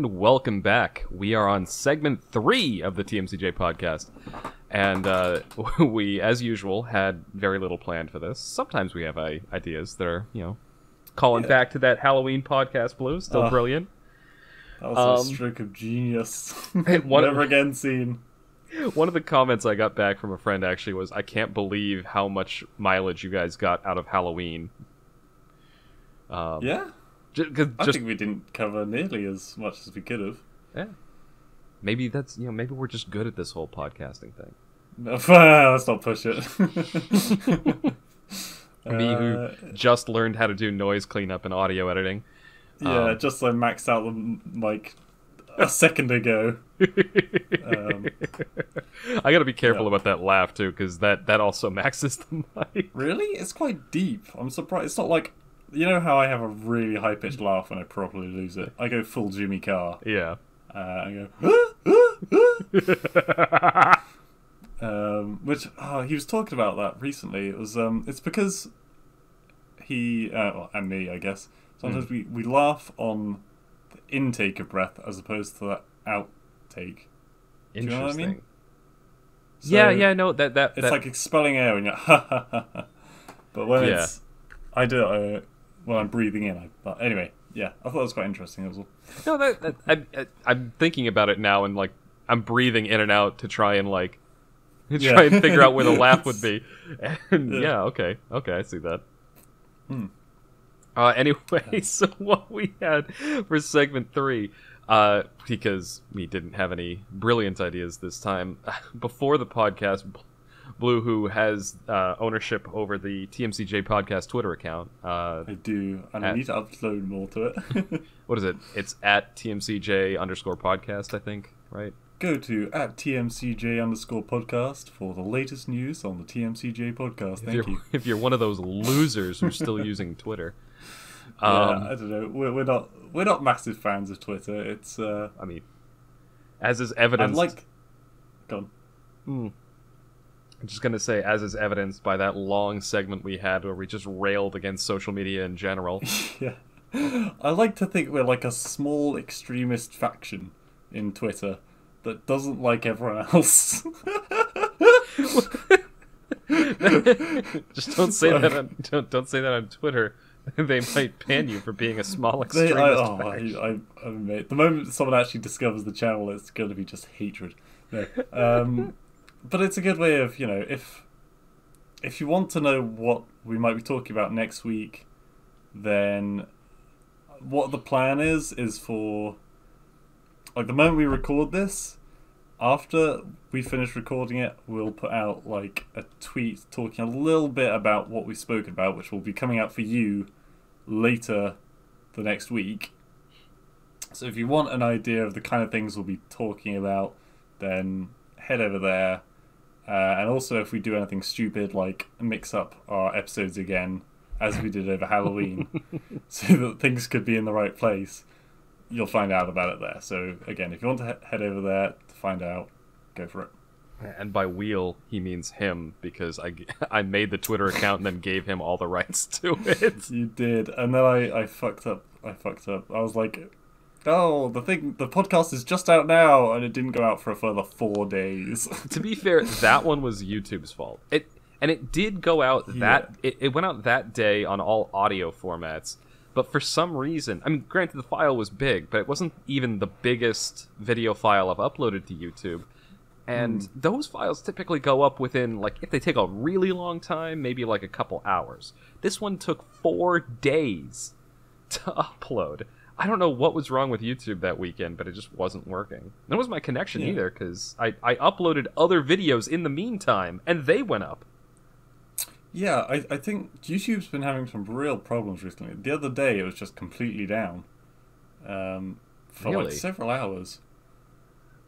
And welcome back. We are on segment 3 of the TMCJ podcast. And we, as usual, had very little planned for this. Sometimes we have ideas that are, calling back to that Halloween podcast, Blue. Still brilliant. That was a stroke of genius. Never again seen. One of the comments I got back from a friend actually was, I can't believe how much mileage you guys got out of Halloween. Yeah? I think we didn't cover nearly as much as we could have. Yeah. Maybe that's, maybe we're just good at this whole podcasting thing. No, let's not push it. Me who just learned how to do noise cleanup and audio editing. Yeah, just I maxed out the mic a second ago. I gotta be careful about that laugh too, because that also maxes the mic. Really? It's quite deep. I'm surprised. It's not like... You know how I have a really high-pitched laugh when I properly lose it? I go full Jimmy Carr. Yeah. I go... which, he was talking about that recently. It was, it's because he, and me, I guess, sometimes we laugh on the intake of breath as opposed to the outtake. Do you know what I mean? So yeah, no, that... It's like expelling air and you're ha ha ha ha. But when it's... I do it... Well, I'm breathing in. But anyway, yeah, I thought it was quite interesting. As well. No, I'm thinking about it now, and like I'm breathing in and out to try and figure out where the laugh would be. And okay, I see that. Anyway, so what we had for segment 3, because we didn't have any brilliant ideas this time. Before the podcast, Blue, who has ownership over the TMCJ podcast Twitter account. I do, and I need to upload more to it. What is it? It's at TMCJ_podcast, I think, right? Go to at TMCJ_podcast for the latest news on the TMCJ podcast. Thank you. If you're one of those losers who's still using Twitter. I don't know. We're not massive fans of Twitter. It's I mean, as is evidenced. Go on. I'm just going to say, as is evidenced by that long segment we had where we just railed against social media in general. Yeah. I like to think we're like a small extremist faction in Twitter that doesn't like everyone else. Just don't say that don't say that on Twitter. They might ban you for being a small extremist faction. The moment someone actually discovers the channel, it's going to be just hatred. No. But it's a good way of, if you want to know what we might be talking about next week, then what the plan is for, like, the moment we record this, after we finish recording it, we'll put out, like, a tweet talking a little bit about what we've spoken about, which will be coming out for you later the next week. So if you want an idea of the kind of things we'll be talking about, then head over there. And also, if we do anything stupid, like mix up our episodes again, as we did over Halloween, so that things could be in the right place, you'll find out about it there. So, again, if you want to head over there to find out, go for it. And by "we'll," he means him, because I made the Twitter account and then gave him all the rights to it. You did, and then I fucked up. I was like... Oh, the podcast is just out now, and it didn't go out for a further 4 days. To be fair, that one was YouTube's fault. It did go out it went out that day on all audio formats, but for some reason, I mean, granted the file was big, but it wasn't even the biggest video file I've uploaded to YouTube. And those files typically go up within, like, if they take a really long time, maybe like a couple hours. This one took 4 days to upload. I don't know what was wrong with YouTube that weekend, but it just wasn't working. And it wasn't my connection either, because I uploaded other videos in the meantime, and they went up. Yeah, I think YouTube's been having some real problems recently. The other day, it was just completely down. For like several hours.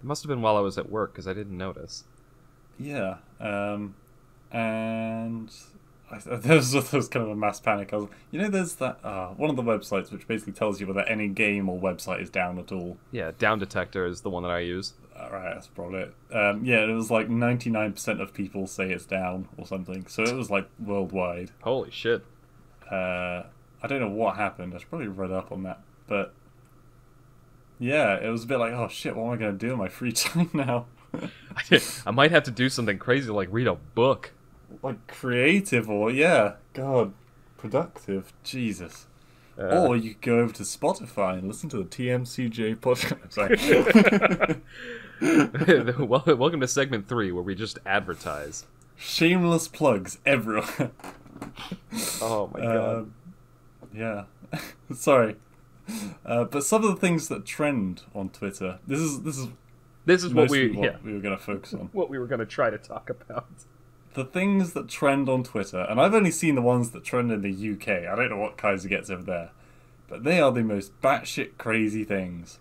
It must have been while I was at work, because I didn't notice. Yeah, and... There was kind of a mass panic. I was, there's that one of the websites which basically tells you whether any game or website is down at all. Yeah, Down Detector is the one that I use. Right, that's probably it. Yeah, it was like 99% of people say it's down or something. So it was like worldwide. Holy shit. I don't know what happened. I should probably read up on that. But Yeah, it was a bit like, oh shit, what am I going to do in my free time now? I might have to do something crazy like read a book. Like creative or, yeah, God, productive, Jesus. Or you could go over to Spotify and listen to the TMCJ podcast. Sorry. Welcome to segment 3, where we just advertise. Shameless plugs everywhere. Oh my god. Yeah. Sorry. But some of the things that trend on Twitter, this is what we were going to focus on. What we were going to try to talk about. The things that trend on Twitter, and I've only seen the ones that trend in the UK. I don't know what Kaiser gets over there. But they are the most batshit crazy things.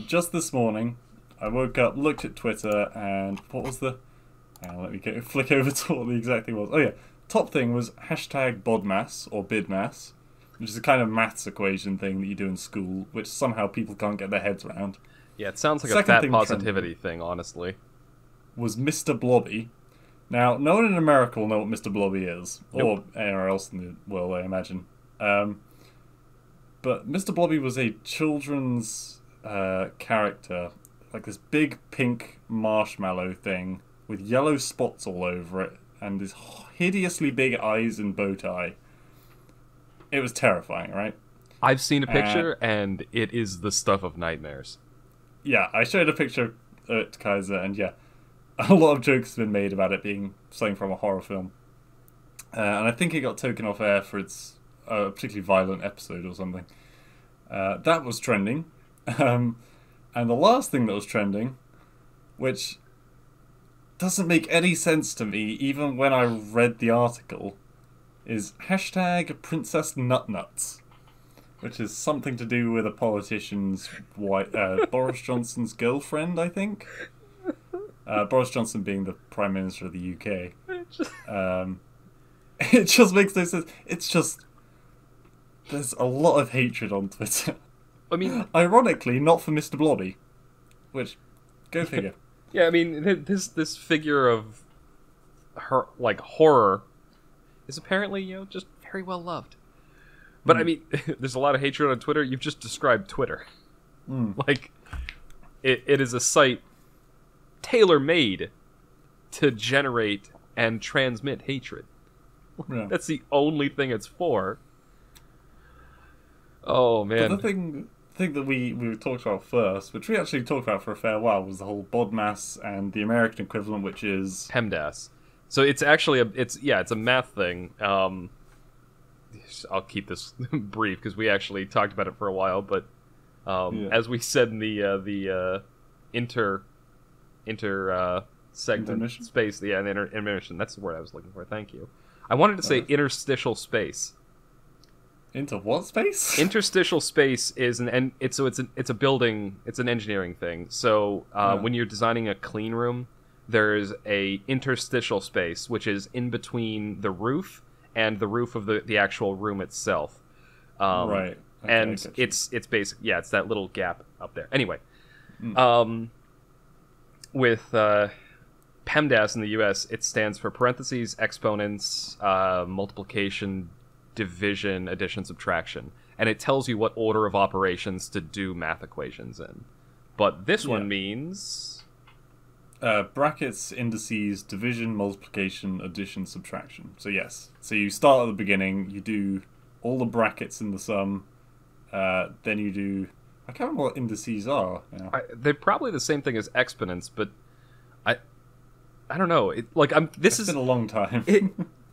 Just this morning, I woke up, looked at Twitter, and what was the... let me flick over to what the exact thing was. Oh yeah, top thing was hashtag BODMAS, or BIDMAS, which is a kind of maths equation thing that you do in school, which somehow people can't get their heads around. Yeah, it sounds like a fat positivity thing, honestly. Was Mr. Blobby. Now, no one in America will know what Mr. Blobby is, or anywhere else in the world, I imagine. But Mr. Blobby was a children's character, like this big pink marshmallow thing with yellow spots all over it, and this hideously big eyes and bow tie. It was terrifying, right? I've seen a picture, and it is the stuff of nightmares. Yeah, I showed a picture to Kaiser, and yeah, a lot of jokes have been made about it being something from a horror film. And I think it got taken off air for its particularly violent episode or something. That was trending. And the last thing that was trending, which doesn't make any sense to me, even when I read the article, is hashtag Princess Nutnuts, which is something to do with a politician's Boris Johnson's girlfriend, I think. Boris Johnson being the Prime Minister of the UK. It just makes no sense. It's just... There's a lot of hatred on Twitter. I mean... Ironically, not for Mr. Blobby. Which, go figure. Yeah, I mean, this figure of her, like, horror is apparently, just very well loved. But, I mean, there's a lot of hatred on Twitter. You've just described Twitter. Like, it is a site tailor-made to generate and transmit hatred. Yeah. That's the only thing it's for. Oh, man. But the thing that we talked about first, which we actually talked about for a fair while, was the whole BODMAS and the American equivalent, which is... PEMDAS. So it's actually it's a math thing. I'll keep this brief because we actually talked about it for a while, but as we said in the inter segment space, the intermission. That's the word I was looking for. Thank you. I wanted to say interstitial space. Into what space? Interstitial space is it's a building. It's an engineering thing. So when you're designing a clean room, there's a interstitial space which is in between the roof and the roof of the actual room itself. Right. Okay, and it's basic. Yeah, it's that little gap up there. Anyway, with PEMDAS in the U.S., it stands for parentheses, exponents, multiplication, division, addition, subtraction, and it tells you what order of operations to do math equations in. But this one means brackets, indices, division, multiplication, addition, subtraction. So yes, so you start at the beginning, you do all the brackets in the sum, then you do... I can't remember what indices are. They're probably the same thing as exponents, but I don't know. It's been a long time.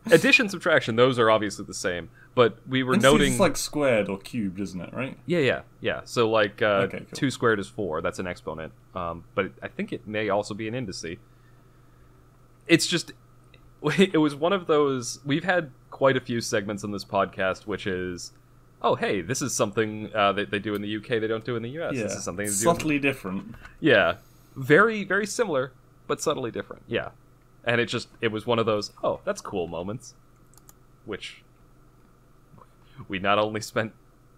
Addition, subtraction, those are obviously the same. But we were noting... It's like squared or cubed, isn't it, right? Yeah. So, like, cool. 2 squared is 4. That's an exponent. But I think it may also be an indice. It's just... It was one of those... We've had quite a few segments in this podcast, which is... Oh, hey, this is something that they do in the UK they don't do in the US. Yeah. This is something they do subtly different. Yeah. Very, very similar, but subtly different. Yeah. And it was one of those, oh, that's cool moments. Which we not only spent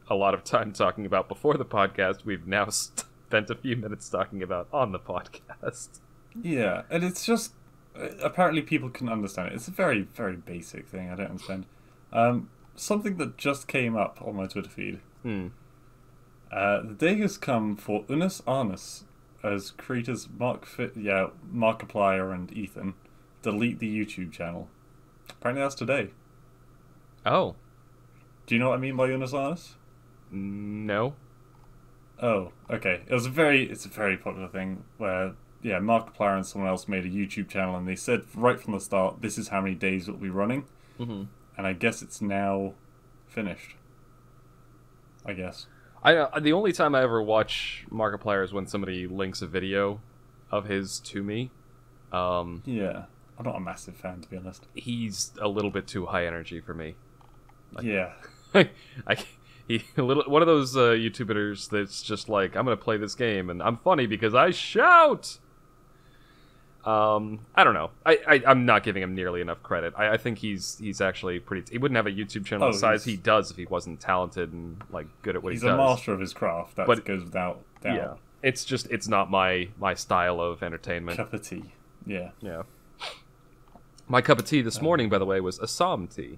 a lot of time talking about before the podcast, we've now spent a few minutes talking about on the podcast. Yeah, and it's just... Apparently people can understand it. It's a very, very basic thing. I don't understand. Something that just came up on my Twitter feed. The day has come for Unus Arnus as creators Markiplier and Ethan delete the YouTube channel. Apparently that's today. Oh. Do you know what I mean by Unus Arnus? No. Oh, okay. It's a very popular thing where Markiplier and someone else made a YouTube channel and they said right from the start this is how many days it'll be running. Mm-hmm. And I guess it's now finished. I guess. The only time I ever watch Markiplier is when somebody links a video of his to me. Yeah, I'm not a massive fan, to be honest. He's a little bit too high energy for me. Yeah. One of those YouTubers that's just like, I'm gonna play this game and I'm funny because I shout. I don't know. I'm not giving him nearly enough credit. I think he's actually pretty. He wouldn't have a YouTube channel the size he does if he wasn't talented and like good at what he does. He's a master of his craft. That goes without doubt. Yeah, it's not my style of entertainment. Cup of tea. Yeah. Yeah. My cup of tea this morning, by the way, was Assam tea.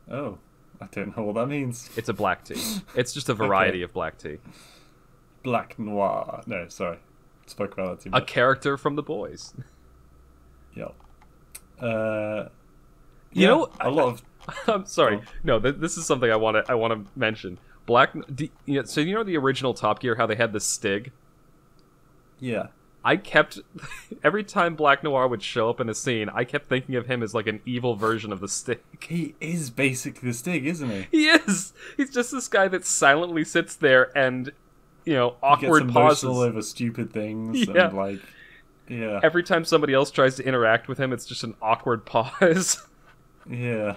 Oh, I don't know what that means. It's a black tea. It's just a variety of black tea. Black noir. No, sorry. Spoke about that too much. A character from The Boys. Yeah. You know, a lot of. I'm sorry. No, this is something I want to mention. So you know the original Top Gear, how they had the Stig? Yeah. I kept every time Black Noir would show up in a scene, I kept thinking of him as like an evil version of the Stig. He is basically the Stig, isn't he? He is. He's just this guy that silently sits there and, awkward he gets pauses over stupid things. Yeah. And yeah. Every time somebody else tries to interact with him, it's just an awkward pause. Yeah.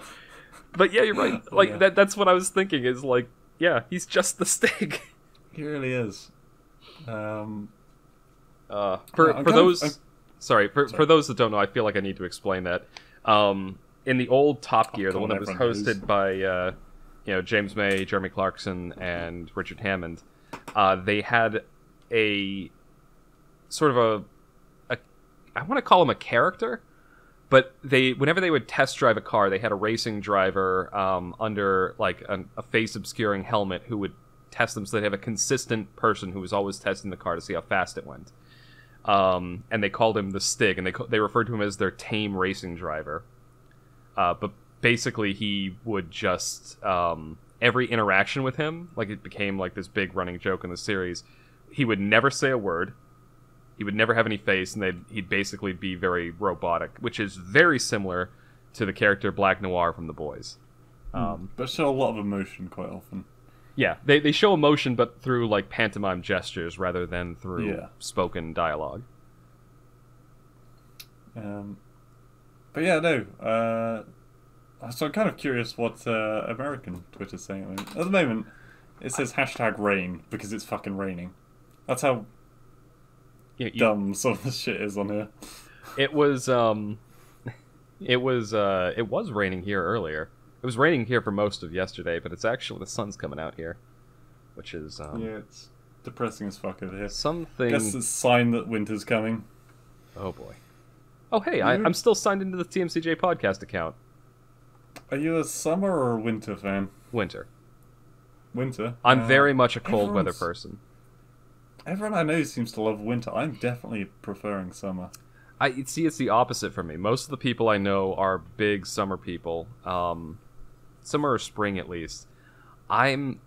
But yeah, you're right. Like that's what I was thinking. Is like, yeah, he's just the Stig. He really is. For those that don't know, I feel like I need to explain that. In the old Top Gear, the one that was hosted by James May, Jeremy Clarkson, and Richard Hammond, they had a sort of a I want to call him a character, but whenever they would test drive a car, they had a racing driver under like a face obscuring helmet who would test them, so they'd have a consistent person who was always testing the car to see how fast it went. And they called him the Stig, and they referred to him as their tame racing driver. But basically, he would just every interaction with him, like it became like this big running joke in the series. He would never say a word. He would never have any face, and he'd basically be very robotic, which is very similar to the character Black Noir from The Boys. But show a lot of emotion quite often. Yeah, they show emotion, but through like pantomime gestures rather than through spoken dialogue. But yeah, no. So I'm kind of curious what American Twitter's saying. At the moment, it says #rain because it's fucking raining. That's how dumb some of the shit is on here. It was raining here earlier. It was raining here for most of yesterday, but it's actually the sun's coming out here, which is it's depressing as fuck over here. Something. I guess it's a sign that winter's coming. Oh boy. Oh hey, I'm still signed into the TMCJ podcast account. Are you a summer or a winter fan? Winter. Winter. I'm very much a cold weather person. Everyone I know seems to love winter. I'm definitely preferring summer. I see. It's the opposite for me. Most of the people I know are big summer people. Summer or spring at least.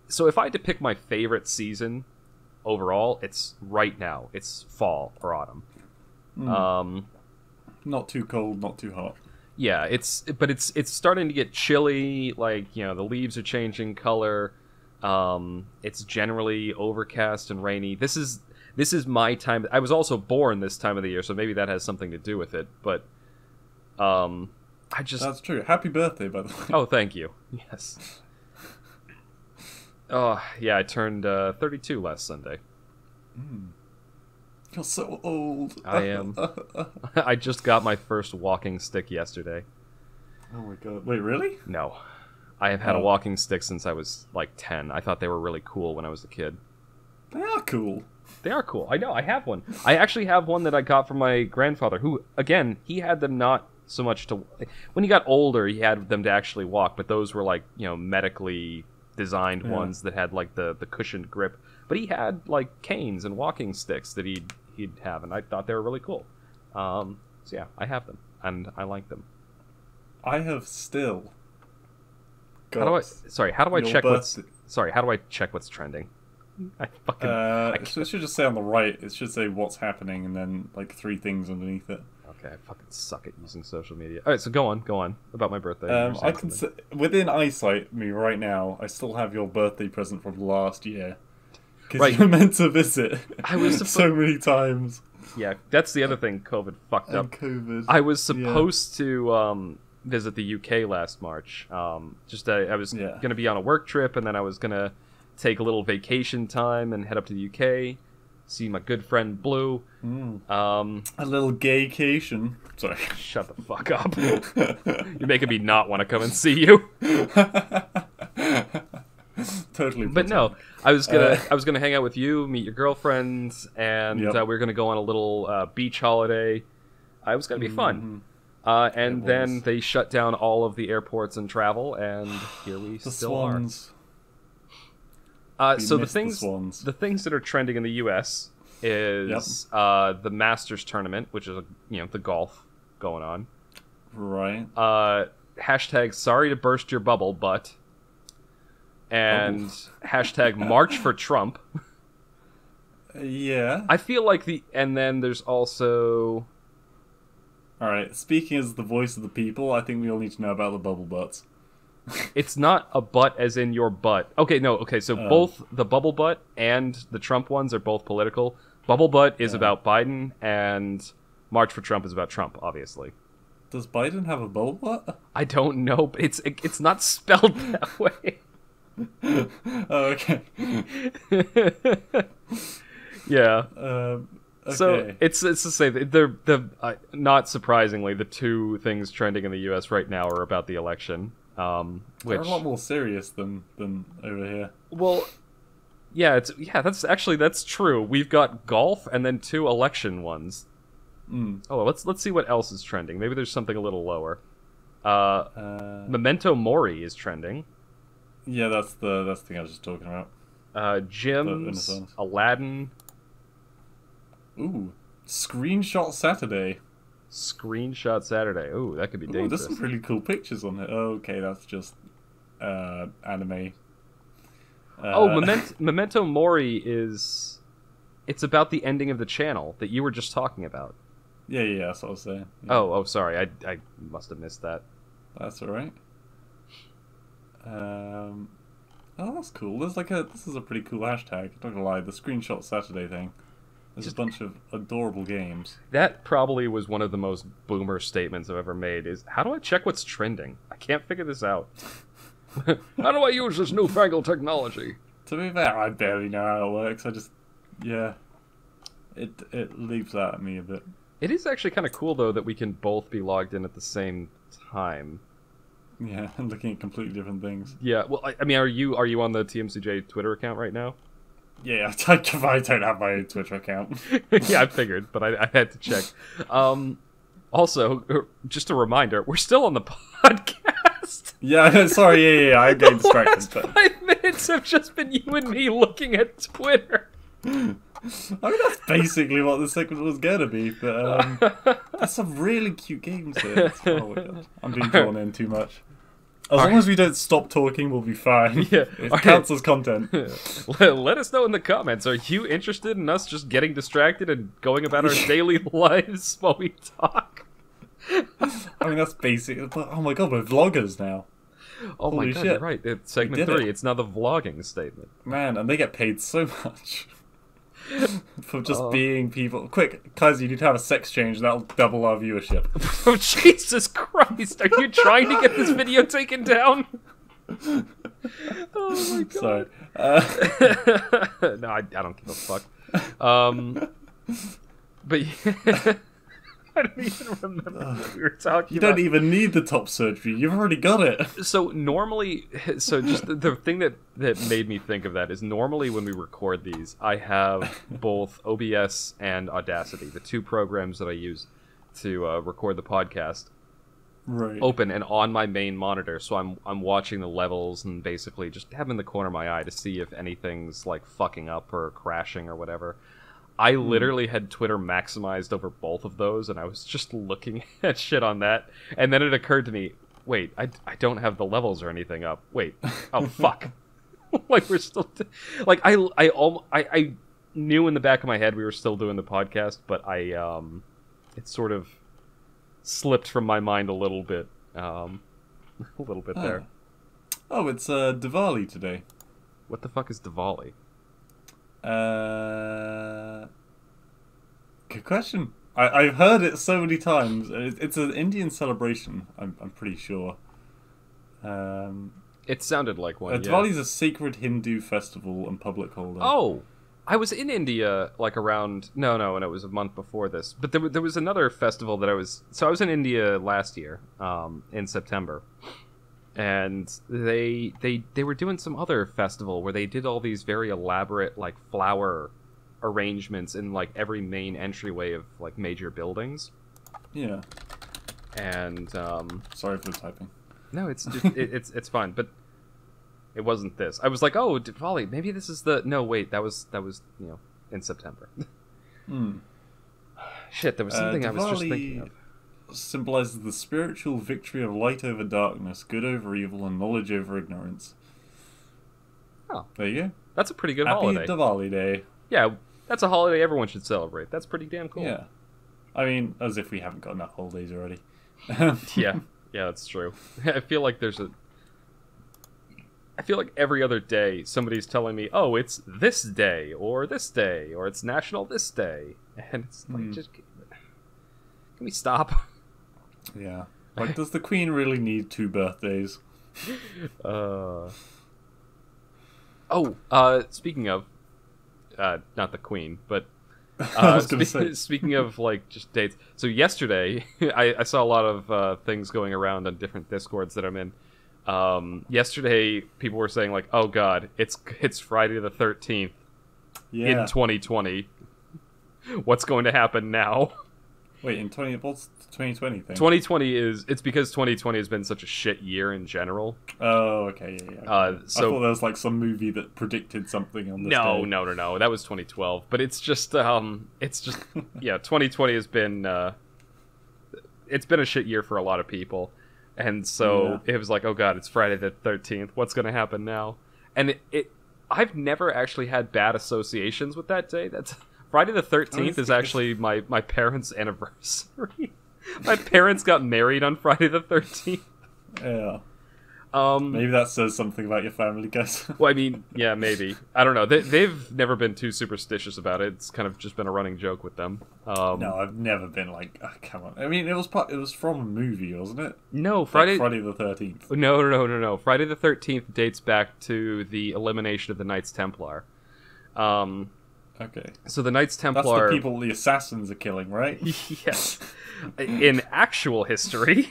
So if I had to pick my favorite season overall, it's right now. It's fall or autumn. Not too cold, not too hot. Yeah, it's starting to get chilly. Like the leaves are changing color. It's generally overcast and rainy. This is my time. I was also born this time of the year, so maybe that has something to do with it. But That's true. Happy birthday, by the way. Oh, thank you. Yes. Oh, yeah, I turned 32 last Sunday. You're so old. I am. I just got my first walking stick yesterday. Oh my god. Wait, really? No. I have had a walking stick since I was like 10. I thought they were really cool when I was a kid. They are cool. They are cool. I know. I have one. I actually have one that I got from my grandfather, who, again, he had them not so much to... When he got older, he had them to actually walk, but those were like, medically designed ones that had like the cushioned grip, but he had like canes and walking sticks that he'd have, and I thought they were really cool. So yeah, I have them and I like them. I have still got How do I check what's trending? I fucking it should just say on the right, it should say what's happening and then like 3 things underneath it. Okay, I fucking suck at using social media. Alright, so go on about my birthday. I can within eyesight me right now, I still have your birthday present from last year. Because you were meant to visit I was so many times. Yeah, that's the other thing COVID fucked up. COVID. I was supposed to visit the UK last March. I was going to be on a work trip, and then I was going to take a little vacation time and head up to the UK, see my good friend Blue. A little gaycation. Sorry. Shut the fuck up. You're making me not want to come and see you. Totally. But no, I was gonna hang out with you, meet your girlfriend, and we were gonna go on a little beach holiday. It was gonna be fun. And then they shut down all of the airports and travel, and here we still are. So the things that are trending in the U.S. is the Masters tournament, which is the golf going on. Right. Hashtag sorry to burst your bubble, but. And hashtag March for Trump. Yeah. I feel like and then there's also... Alright, speaking as the voice of the people, I think we all need to know about the bubble butts. It's not a butt as in your butt. Okay, so both the bubble butt and the Trump ones are both political. Bubble butt is about Biden, and March for Trump is about Trump, obviously. Does Biden have a bubble butt? I don't know, but it's not spelled that way. Oh, okay. Yeah. Okay. So it's to say that they're not surprisingly, the 2 things trending in the U.S. right now are about the election. Which they're a lot more serious than over here. Well, that's true. We've got golf and then 2 election ones. Oh, let's see what else is trending. Maybe there's something a little lower. Memento Mori is trending. Yeah, that's the thing I was just talking about. Jim's, Aladdin. Ooh, Screenshot Saturday. Screenshot Saturday. Ooh, that could be dangerous. There's some really cool pictures on it. Oh, okay, that's just anime. Memento Mori is... It's about the ending of the channel that you were just talking about. Yeah, that's what I was saying. Yeah. Oh, sorry, I must have missed that. That's alright. Oh, that's cool. This is a pretty cool hashtag. I'm not gonna lie, the Screenshot Saturday thing. There's a bunch of adorable games. That probably was one of the most boomer statements I've ever made, is, how do I check what's trending? I can't figure this out. How do I use this newfangled technology? To be fair, I barely know how it works. It leaps out at me a bit. It is actually kind of cool, though, that we can both be logged in at the same time. Yeah, and looking at completely different things. Yeah, well, I mean, are you on the TMCJ Twitter account right now? Yeah, I don't have my own Twitter account. Yeah, I figured, but I had to check. Also, just a reminder, we're still on the podcast. Yeah, sorry, yeah, I'm getting distracted. The last 5 minutes have just been you and me looking at Twitter. I mean, that's basically what the segment was gonna be, but there's some really cute games here. Oh my God. I'm being drawn in too much. As long as we don't stop talking, we'll be fine. Yeah, it counts as content. Let us know in the comments. Are you interested in us just getting distracted and going about our daily lives while we talk? I mean, that's basic. But, oh my God, we're vloggers now. Oh Holy my God, shit. you're right. It's segment 3. It's now the vlogging statement. Man, and they get paid so much. For just being people. Quick, Kaiser, you need to have a sex change. That'll double our viewership. Oh, Jesus Christ! Are you trying to get this video taken down? Oh my God! Sorry. No, I don't give a fuck. But yeah, I don't even remember what we were talking about. You don't even need the top search view. You've already got it. So normally, just the thing that made me think of that is normally when we record these, I have both OBS and Audacity, the 2 programs that I use to record the podcast. Right. open and on my main monitor, so I'm watching the levels and basically just having the corner of my eye to see if anything's like fucking up or crashing or whatever. I literally had Twitter maximized over both of those, and I was just looking at shit on that, and then it occurred to me, wait, I don't have the levels or anything up. Wait, oh fuck. Like we're still like I knew in the back of my head we were still doing the podcast, but it sort of slipped from my mind a little bit there. Oh, it's Diwali today. What the fuck is Diwali? Good question. I've heard it so many times. It's an Indian celebration, I'm pretty sure. It sounded like one. Diwali is a sacred Hindu festival and public holiday. Oh, I was in India like around and it was a month before this. But there was another festival that I was in India last year, in September, and they were doing some other festival where they did all these very elaborate like flower arrangements in like every main entryway of like major buildings. Yeah. And sorry for the typing. No, it's just, it's fine, but it wasn't this. I was like, oh, Diwali, maybe this is the... No, wait, that was in September. Shit, there was something Diwali I was just thinking of. Symbolizes the spiritual victory of light over darkness, good over evil, and knowledge over ignorance. Oh. There you go. That's a pretty good Happy holiday. Diwali Day. Yeah, that's a holiday everyone should celebrate. That's pretty damn cool. Yeah. I mean, as if we haven't got enough holidays already. Yeah, that's true. I feel like every other day somebody's telling me, oh, it's this day, or it's National this day. And it's like, just... Can we stop? Yeah. Like, does the Queen really need 2 birthdays? Speaking of... not the Queen, but... I was gonna say. Speaking of like just dates, so yesterday I saw a lot of things going around on different Discords that I'm in. Yesterday, people were saying like, "Oh God, it's Friday the 13th in 2020. What's going to happen now?" Wait, what's the 2020 thing? 2020 it's because 2020 has been such a shit year in general. Oh, okay, yeah. So I thought there was like some movie that predicted something on this day. No. That was 2012. But it's just, yeah. 2020 has been, it's been a shit year for a lot of people, and so it was like, oh God, it's Friday the 13th. What's gonna happen now? And I've never actually had bad associations with that day. That's Friday the 13th is actually my parents' anniversary. My parents got married on Friday the 13th. Yeah. Maybe that says something about your family, guys. Well, I mean, yeah, maybe. I don't know. They've never been too superstitious about it. It's kind of just been a running joke with them. No, I've never been like, oh, come on. I mean, it was from a movie, wasn't it? No, Friday the 13th. No. Friday the 13th dates back to the elimination of the Knights Templar. Okay. So the Knights Templar... That's the people the assassins are killing, right? Yes. In actual history,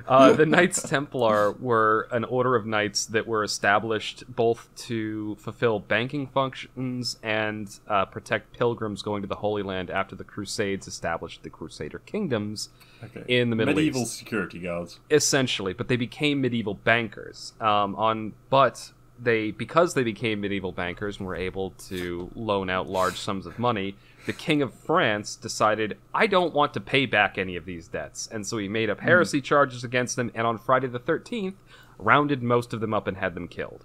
the Knights Templar were an order of knights that were established both to fulfill banking functions and protect pilgrims going to the Holy Land after the Crusades established the Crusader kingdoms in the Middle East. Medieval security guards. Essentially, but they became medieval bankers. Because they became medieval bankers and were able to loan out large sums of money, the King of France decided, I don't want to pay back any of these debts. And so he made up heresy charges against them, and on Friday the 13th, rounded most of them up and had them killed.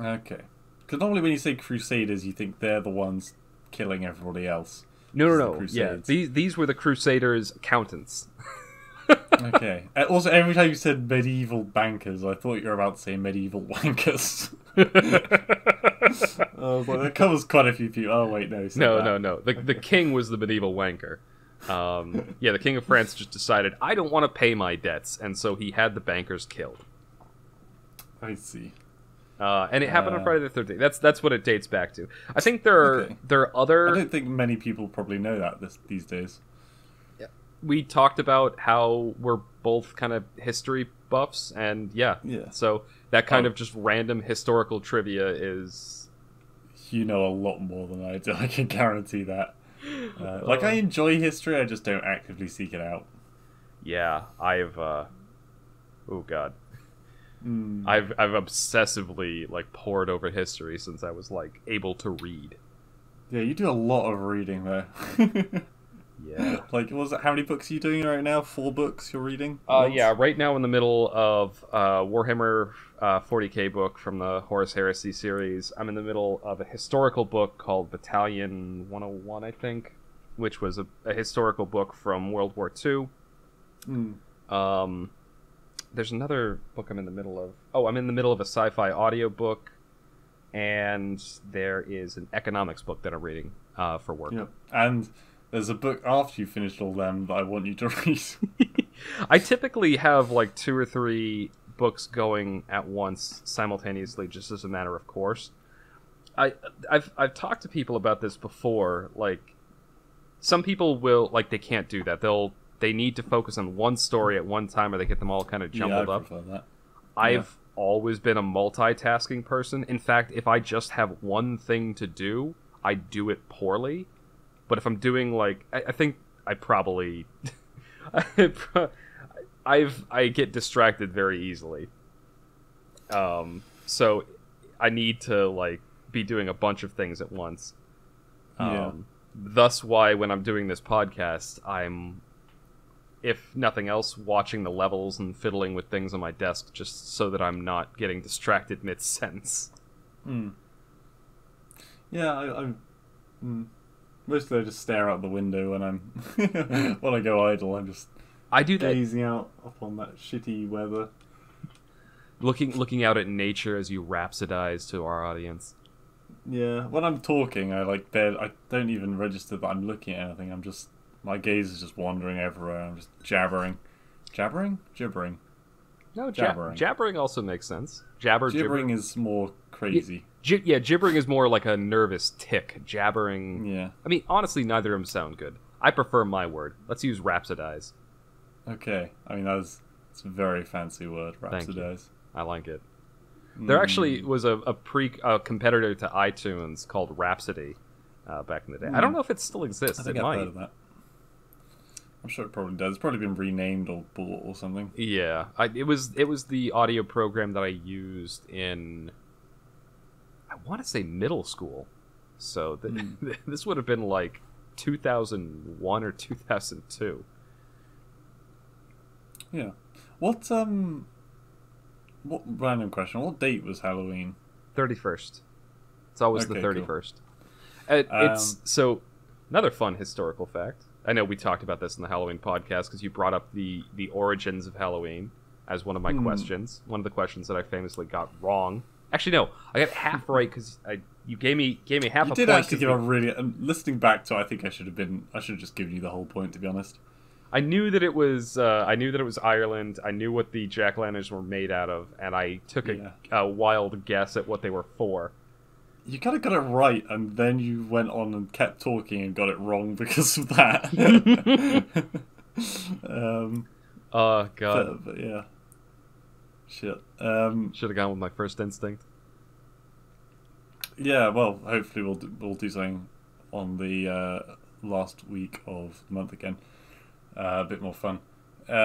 Okay. Because normally when you say Crusaders, you think they're the ones killing everybody else. No. Yeah, these were the Crusaders' accountants. Okay. Also, every time you said medieval bankers, I thought you were about to say medieval wankers. Well, that covers quite a few people. Oh, wait, no. No. The king was the medieval wanker. The King of France just decided, I don't want to pay my debts, and so he had the bankers killed. I see. And it happened on Friday the 13th. That's what it dates back to. I think there are other... I don't think many people probably know that these days. We talked about how we're both kind of history buffs, and so that kind of just random historical trivia is... You know a lot more than I do, I can guarantee that. I enjoy history, I just don't actively seek it out. Yeah, Oh God. Mm. I've obsessively like pored over history since I was like able to read. Yeah, you do a lot of reading there. Yeah. Like, how many books are you doing right now? 4 books you're reading? at once? Yeah. Right now, in the middle of Warhammer 40k book from the Horus Heresy series. I'm in the middle of a historical book called Battalion 101, I think, which was a historical book from World War II. Mm. There's another book I'm in the middle of. Oh, I'm in the middle of a sci-fi audiobook, and there is an economics book that I'm reading for work. Yep. And there's a book after you finished all them that I want you to read. I typically have like 2 or 3 books going at once simultaneously, just as a matter of course. I've talked to people about this before. Like, some people will, like, they can't do that. They need to focus on one story at one time, or they get them all kind of jumbled up. I prefer that. I've always been a multitasking person. In fact, if I just have one thing to do, I do it poorly. But if I'm doing, like, I think I probably I get distracted very easily. So I need to, like, be doing a bunch of things at once. Thus why when I'm doing this podcast, I'm, if nothing else, watching the levels and fiddling with things on my desk just so that I'm not getting distracted mid-sentence. Yeah, mostly I just stare out the window when I'm when I go idle. I'm just I do that, gazing out upon that shitty weather. looking out at nature as you rhapsodize to our audience. Yeah, when I'm talking, I don't even register that I'm looking at anything. My gaze is just wandering everywhere. I'm just jabbering. Gibbering. No, jabbering. Jabbering also makes sense. Gibbering is more crazy. Yeah, gibbering is more like a nervous tick. Jabbering... Yeah. I mean, honestly, neither of them sound good. I prefer my word. Let's use rhapsodize. Okay. I mean, it's a very fancy word, rhapsodize. I like it. There actually was a competitor to iTunes called Rhapsody back in the day. I don't know if it still exists. I think I've heard of that. I'm sure it probably does. It's probably been renamed or bought or something. Yeah. It was the audio program that I used in... I want to say middle school. So this would have been like 2001 or 2002. Yeah. What random question? What date was Halloween? 31st. It's always Okay, the 31st. It's so another fun historical fact. I know we talked about this in the Halloween podcast because you brought up the origins of Halloween as one of my questions. One of the questions that I famously got wrong. Actually, no, I got half right because you gave me half a point. You did actually give a really. Listening back to, I think I should have just given you the whole point, to be honest. I knew that it was. Ireland. I knew what the jack-o'-lanterns were made out of, and I took a wild guess at what they were for. You kind of got it right, and then you went on and kept talking and got it wrong because of that. Oh God! But yeah, shit. Should have gone with my first instinct. Yeah, well, hopefully we'll do something on the last week of the month again. A bit more fun. There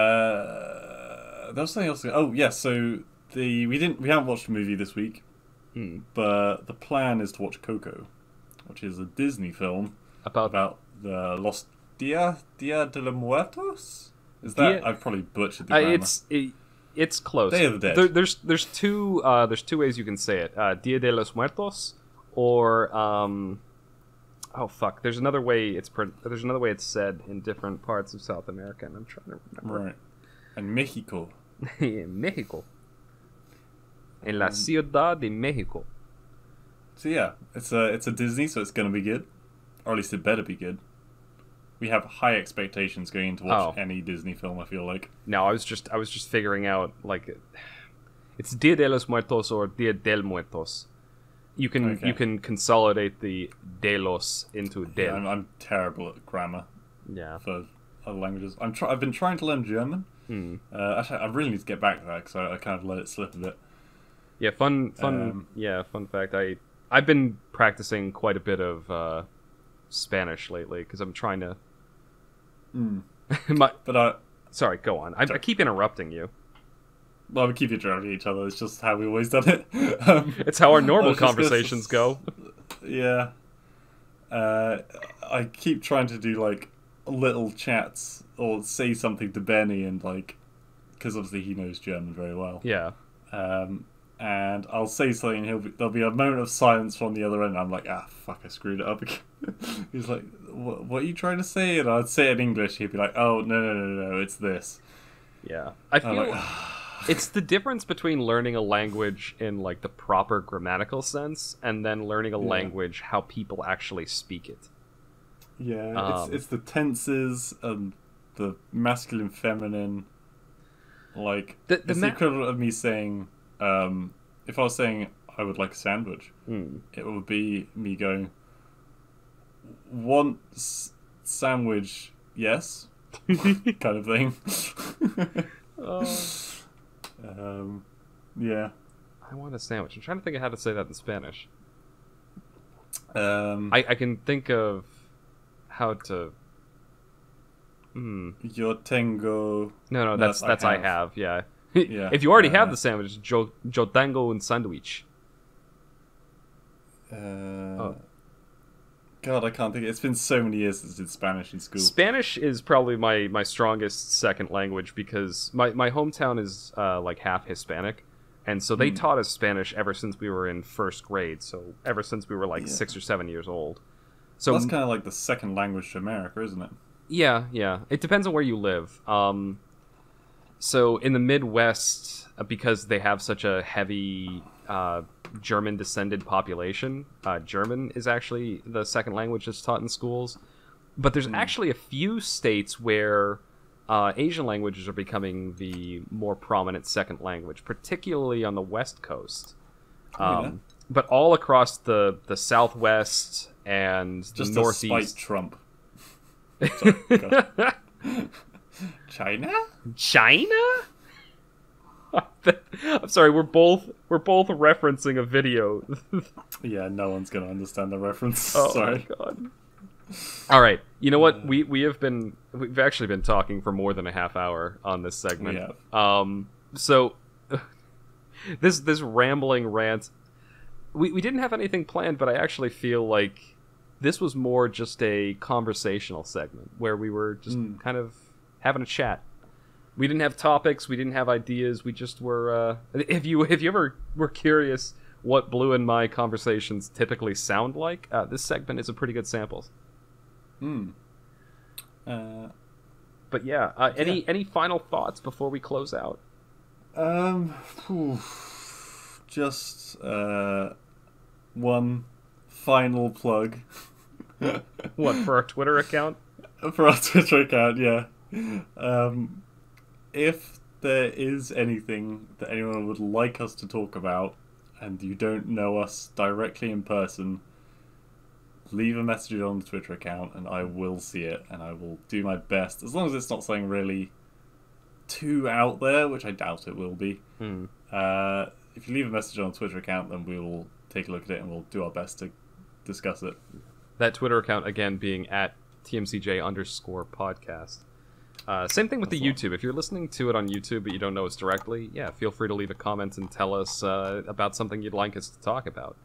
was something else. Oh yes, so we haven't watched a movie this week. But the plan is to watch Coco, which is a Disney film about the Los Dia de los Muertos. Is that I've probably butchered the grammar. It's close. Day of the Dead. There's two ways you can say it. Dia de los Muertos or oh fuck. There's another way it's said in different parts of South America, and I'm trying to remember. Right. And Mexico. Mexico. En la Ciudad de Mexico. So yeah, it's a Disney, so it's gonna be good, or at least it better be good. We have high expectations going into watch any Disney film. I feel like. No, I was just figuring out, like, it's Dia de los Muertos or Dia del Muertos. You can consolidate the de los into del. Yeah, I'm terrible at grammar. Yeah. For other languages, I've been trying to learn German. Actually, I really need to get back to that because I kind of let it slip a bit. Yeah, fun fact. I've been practicing quite a bit of Spanish lately because I'm trying to. But sorry, go on. I keep interrupting you. Well, we keep interrupting each other. It's just how we always done it. It's how our I normal was just gonna conversations go. Yeah. I keep trying to do like little chats or say something to Benny and like, because obviously he knows German very well. Yeah. And I'll say something, and there'll be a moment of silence from the other end. I'm like, fuck, I screwed it up again. He's like, what are you trying to say? And I'd say it in English. He'd be like, oh, no, it's this. Yeah. I feel like, it's the difference between learning a language in like the proper grammatical sense and then learning a language how people actually speak it. Yeah, it's the tenses and the masculine, feminine. Like, it's the equivalent of me saying, if I was saying I would like a sandwich, it would be me going, want sandwich, yes, kind of thing. Yeah. I want a sandwich. I'm trying to think of how to say that in Spanish. I can think of how to. Yo tengo. No, that's I have. Yeah. Yeah. If you already have the sandwich, yo tengo un sándwich. God, I can't think. It's been so many years since I did Spanish in school. Spanish is probably my strongest second language because my hometown is like half Hispanic, and so they taught us Spanish ever since we were in first grade. So ever since we were like 6 or 7 years old. So that's kind of like the second language to America, isn't it? Yeah. It depends on where you live. So in the Midwest, because they have such a heavy German-descended population, German is actually the second language that's taught in schools. But there's actually a few states where Asian languages are becoming the more prominent second language, particularly on the West Coast. But all across the Southwest and just the Northeast. Just to spite Trump. Sorry, China? I'm sorry, we're both referencing a video. Yeah, no one's gonna understand the reference. Oh, sorry. My God. All right, you know what? We've actually been talking for more than a half hour on this segment. So this rambling rant, we didn't have anything planned, but I actually feel like this was more just a conversational segment where we were just kind of having a chat. We didn't have topics, we didn't have ideas, we just were if you ever were curious what Blue and my conversations typically sound like, this segment is a pretty good sample. But yeah, any final thoughts before we close out? Just one final plug. What, for our Twitter account? For our Twitter account, yeah. If there is anything that anyone would like us to talk about and you don't know us directly in person, leave a message on the Twitter account and I will see it and I will do my best, as long as it's not something really too out there, which I doubt it will be. If you leave a message on the Twitter account, then we will take a look at it and we'll do our best to discuss it. That Twitter account, again, being at TMCJ_podcast. Same thing with the YouTube. If you're listening to it on YouTube but you don't know us directly, feel free to leave a comment and tell us about something you'd like us to talk about.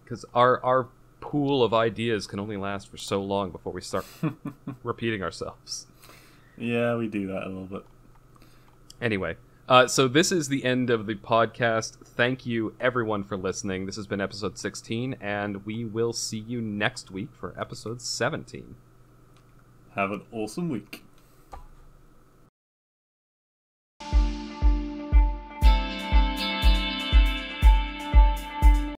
Because our pool of ideas can only last for so long before we start repeating ourselves. Yeah, we do that a little bit. Anyway, so this is the end of the podcast. Thank you, everyone, for listening. This has been episode 16, and we will see you next week for episode 17. Have an awesome week.